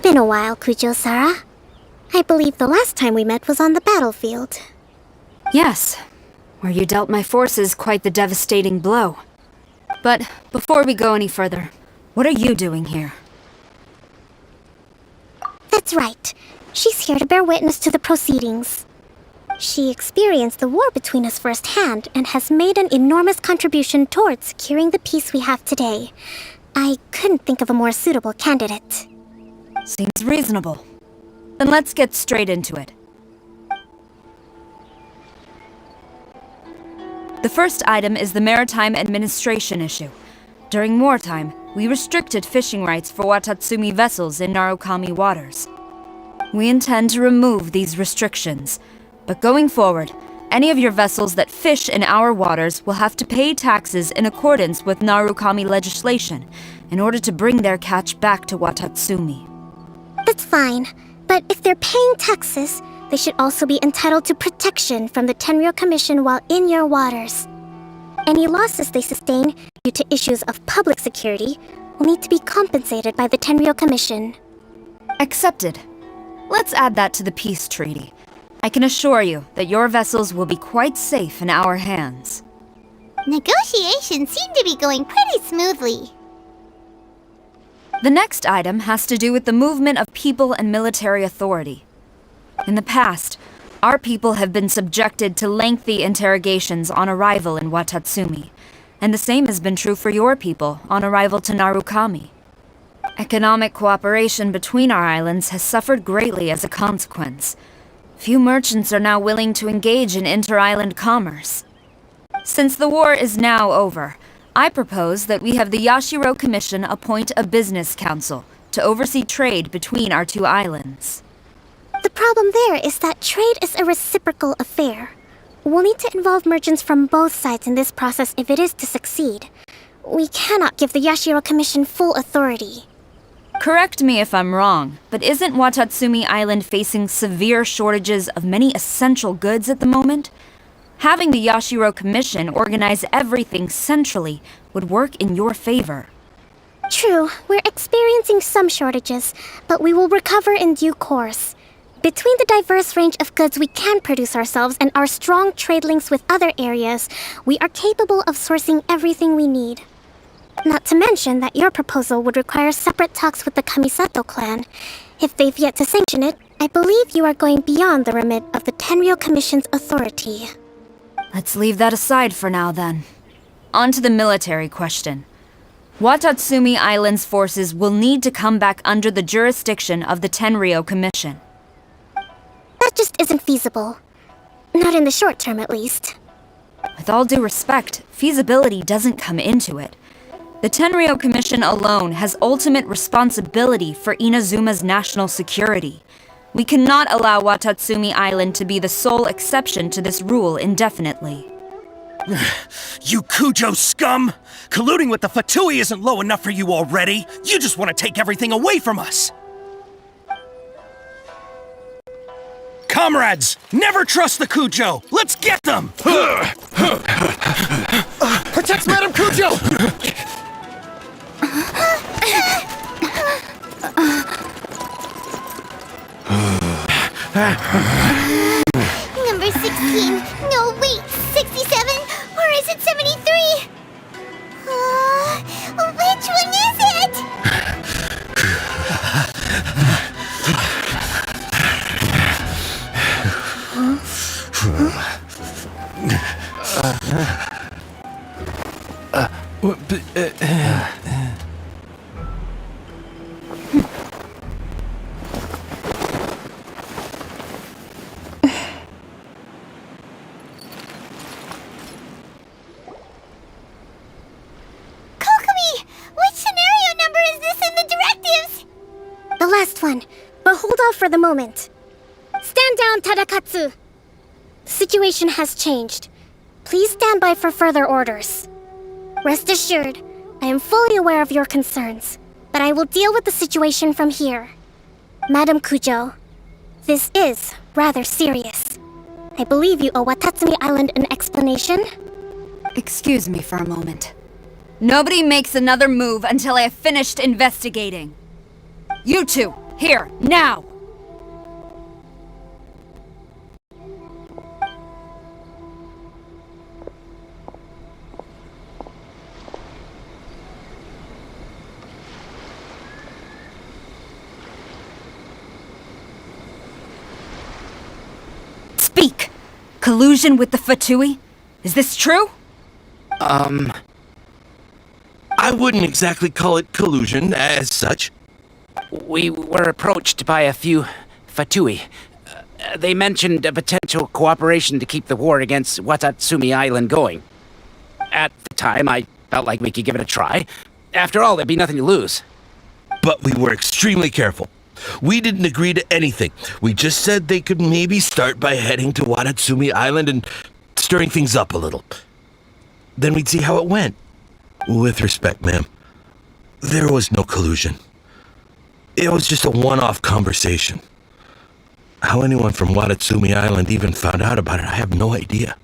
been a while, Kujo-Sara. I believe the last time we met was on the battlefield. Yes, where you dealt my forces quite the devastating blow. But before we go any further, what are you doing here? That's right. She's here to bear witness to the proceedings. She experienced the war between us firsthand and has made an enormous contribution towards securing the peace we have today. I couldn't think of a more suitable candidate. Seems reasonable. Then let's get straight into it. The first item is the maritime administration issue. During wartime, we restricted fishing rights for Watatsumi vessels in Narukami waters. We intend to remove these restrictions, but going forward, any of your vessels that fish in our waters will have to pay taxes in accordance with Narukami legislation in order to bring their catch back to Watatsumi. That's fine, but if they're paying taxes, they should also be entitled to protection from the Tenryou Commission while in your waters. Any losses they sustain due to issues of public security will need to be compensated by the Tenryou Commission. Accepted. Let's add that to the peace treaty. I can assure you that your vessels will be quite safe in our hands. Negotiations seem to be going pretty smoothly. The next item has to do with the movement of people and military authority. In the past, our people have been subjected to lengthy interrogations on arrival in Watatsumi, and the same has been true for your people on arrival to Narukami. Economic cooperation between our islands has suffered greatly as a consequence. Few merchants are now willing to engage in inter-island commerce. Since the war is now over, I propose that we have the Yashiro Commission appoint a business council to oversee trade between our two islands. The problem there is that trade is a reciprocal affair. We'll need to involve merchants from both sides in this process if it is to succeed. We cannot give the Yashiro Commission full authority. Correct me if I'm wrong, but isn't Watatsumi Island facing severe shortages of many essential goods at the moment? Having the Yashiro Commission organize everything centrally would work in your favor. True, we're experiencing some shortages, but we will recover in due course. Between the diverse range of goods we can produce ourselves and our strong trade links with other areas, we are capable of sourcing everything we need. Not to mention that your proposal would require separate talks with the Kamisato clan. If they've yet to sanction it, I believe you are going beyond the remit of the Tenryou Commission's authority. Let's leave that aside for now, then. On to the military question. Watatsumi Island's forces will need to come back under the jurisdiction of the Tenryou Commission. That just isn't feasible. Not in the short term, at least. With all due respect, feasibility doesn't come into it. The Tenryou Commission alone has ultimate responsibility for Inazuma's national security. We cannot allow Watatsumi Island to be the sole exception to this rule indefinitely. You Kujo scum! Colluding with the Fatui isn't low enough for you already! You just want to take everything away from us! Comrades, never trust the Kujo! Let's get them! Protect Madame Kujo! Number 16. No, wait, 67? Or is it 73? Which one is it? Kokomi! Which scenario number is this in the directives? The last one, but hold off for the moment. Stand down, Tadakatsu! The situation has changed. Please stand by for further orders. Rest assured, I am fully aware of your concerns, but I will deal with the situation from here. Madam Kujo, this is rather serious. I believe you owe Watatsumi Island an explanation. Excuse me for a moment. Nobody makes another move until I have finished investigating. You two, Here, now! Speak! Collusion with the Fatui? Is this true? I wouldn't exactly call it collusion as such. We were approached by a few Fatui. They mentioned a potential cooperation to keep the war against Watatsumi Island going. At the time, I felt like we could give it a try. After all, there'd be nothing to lose. But we were extremely careful. We didn't agree to anything. We just said they could maybe start by heading to Watatsumi Island and stirring things up a little. Then we'd see how it went. With respect, ma'am, there was no collusion. It was just a one-off conversation. How anyone from Watatsumi Island even found out about it, I have no idea.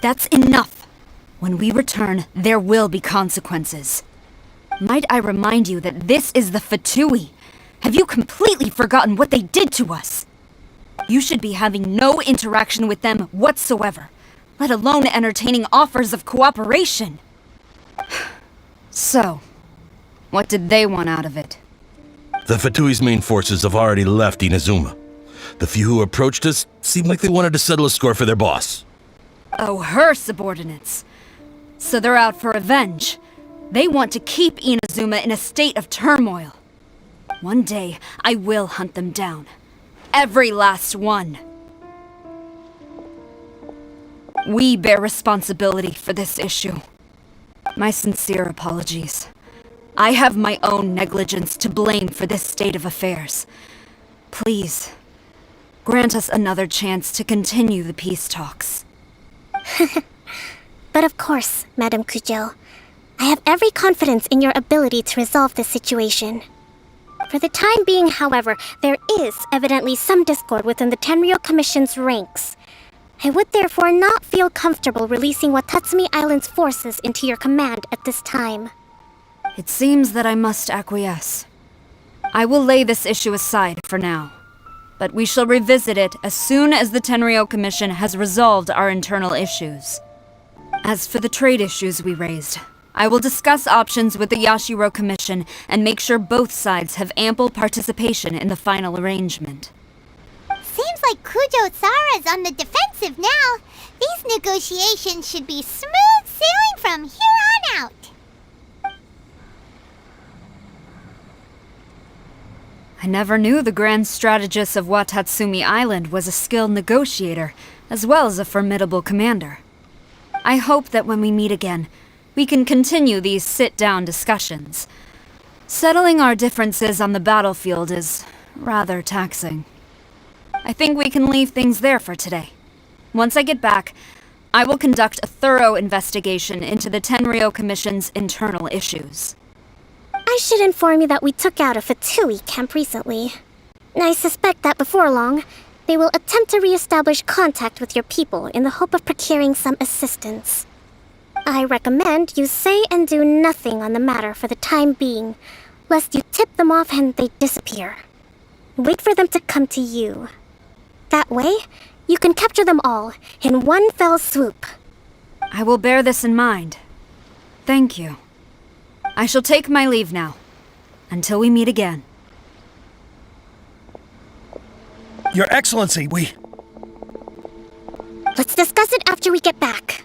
That's enough. When we return, there will be consequences. Might I remind you that this is the Fatui? Have you completely forgotten what they did to us? You should be having no interaction with them whatsoever, let alone entertaining offers of cooperation. So, what did they want out of it? The Fatui's main forces have already left Inazuma. The few who approached us seemed like they wanted to settle a score for their boss. Oh, her subordinates. So they're out for revenge. They want to keep Inazuma in a state of turmoil. One day, I will hunt them down. Every last one. We bear responsibility for this issue. My sincere apologies. I have my own negligence to blame for this state of affairs. Please, grant us another chance to continue the peace talks. But of course, Madame Kujo. I have every confidence in your ability to resolve this situation. For the time being, however, there is evidently some discord within the Tenryou Commission's ranks. I would therefore not feel comfortable releasing Watatsumi Island's forces into your command at this time. It seems that I must acquiesce. I will lay this issue aside for now, but we shall revisit it as soon as the Tenryou Commission has resolved our internal issues. As for the trade issues we raised, I will discuss options with the Yashiro Commission and make sure both sides have ample participation in the final arrangement. Seems like Kujo-Sara's on the defensive now. These negotiations should be smooth sailing from here on out. I never knew the Grand Strategist of Watatsumi Island was a skilled negotiator, as well as a formidable commander. I hope that when we meet again, we can continue these sit-down discussions. Settling our differences on the battlefield is rather taxing. I think we can leave things there for today. Once I get back, I will conduct a thorough investigation into the Tenryou Commission's internal issues. I should inform you that we took out a Fatui camp recently. I suspect that before long, they will attempt to re-establish contact with your people in the hope of procuring some assistance. I recommend you say and do nothing on the matter for the time being, lest you tip them off and they disappear. Wait for them to come to you. That way, you can capture them all in one fell swoop. I will bear this in mind. Thank you. I shall take my leave now. Until we meet again. Your Excellency, Let's discuss it after we get back.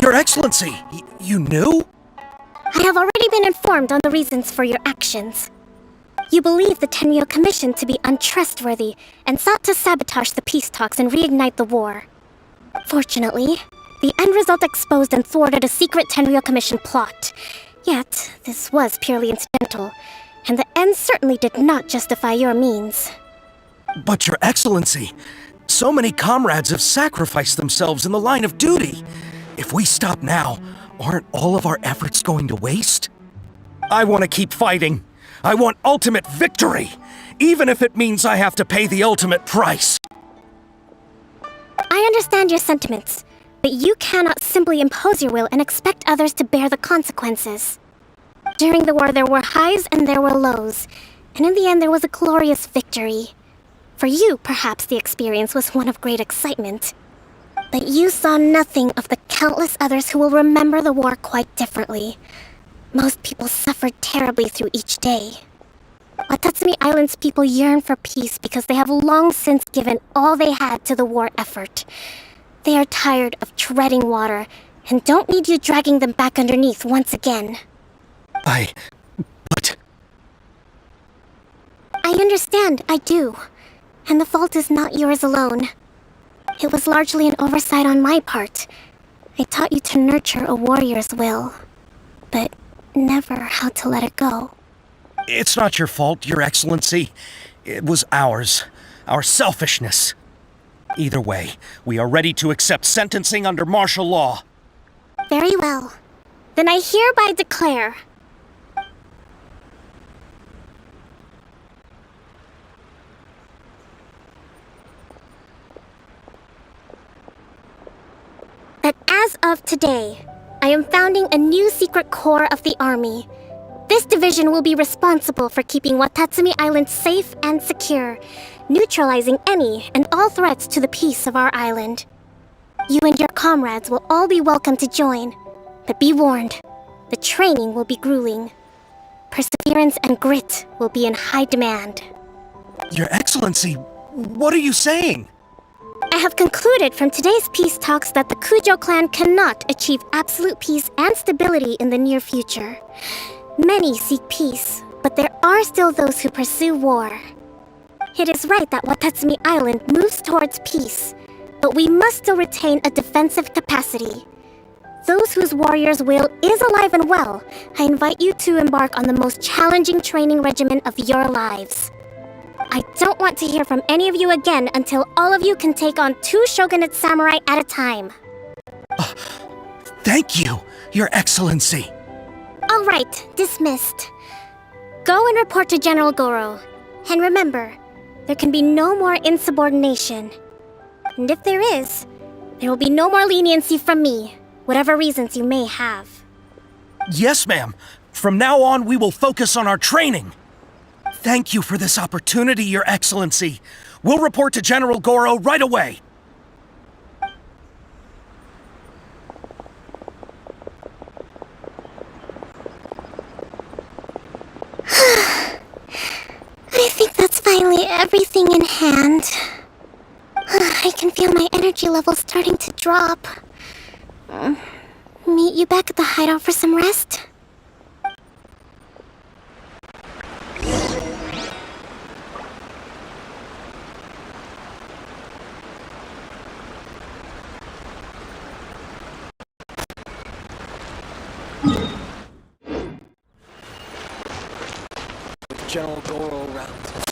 Your Excellency, you knew? I have already been informed on the reasons for your actions. You believed the Tenryo Commission to be untrustworthy and sought to sabotage the peace talks and reignite the war. Fortunately, the end result exposed and thwarted a secret Tenryo Commission plot. Yet, this was purely incidental, and the end certainly did not justify your means. But Your Excellency, so many comrades have sacrificed themselves in the line of duty. If we stop now, aren't all of our efforts going to waste? I want to keep fighting. I want ultimate victory, even if it means I have to pay the ultimate price. I understand your sentiments, but you cannot simply impose your will and expect others to bear the consequences. During the war, there were highs and there were lows, and in the end, there was a glorious victory. For you, perhaps the experience was one of great excitement. But you saw nothing of the countless others who will remember the war quite differently. Most people suffered terribly through each day. Watatsumi Island's people yearn for peace because they have long since given all they had to the war effort. They are tired of treading water and don't need you dragging them back underneath once again. But... I understand, I do. And the fault is not yours alone. It was largely an oversight on my part. I taught you to nurture a warrior's will, but never how to let it go. It's not your fault, Your Excellency. It was ours. Our selfishness. Either way, we are ready to accept sentencing under martial law. Very well. Then I hereby declare... that as of today, I am founding a new secret corps of the army. This division will be responsible for keeping Watatsumi Island safe and secure, neutralizing any and all threats to the peace of our island. You and your comrades will all be welcome to join, but be warned, the training will be grueling. Perseverance and grit will be in high demand. Your Excellency, what are you saying? I have concluded from today's peace talks that the Kujo clan cannot achieve absolute peace and stability in the near future. Many seek peace, but there are still those who pursue war. It is right that Watatsumi Island moves towards peace, but we must still retain a defensive capacity. Those whose warrior's will is alive and well, I invite you to embark on the most challenging training regimen of your lives. I don't want to hear from any of you again until all of you can take on 2 shogunate samurai at a time. Thank you, Your Excellency. All right, dismissed. Go and report to General Goro. And remember, there can be no more insubordination. And if there is, there will be no more leniency from me, whatever reasons you may have. Yes, ma'am. From now on, we will focus on our training. Thank you for this opportunity, Your Excellency. We'll report to General Goro right away. I think that's finally everything in hand. I can feel my energy levels starting to drop. Meet you back at the hideout for some rest? General Goro around.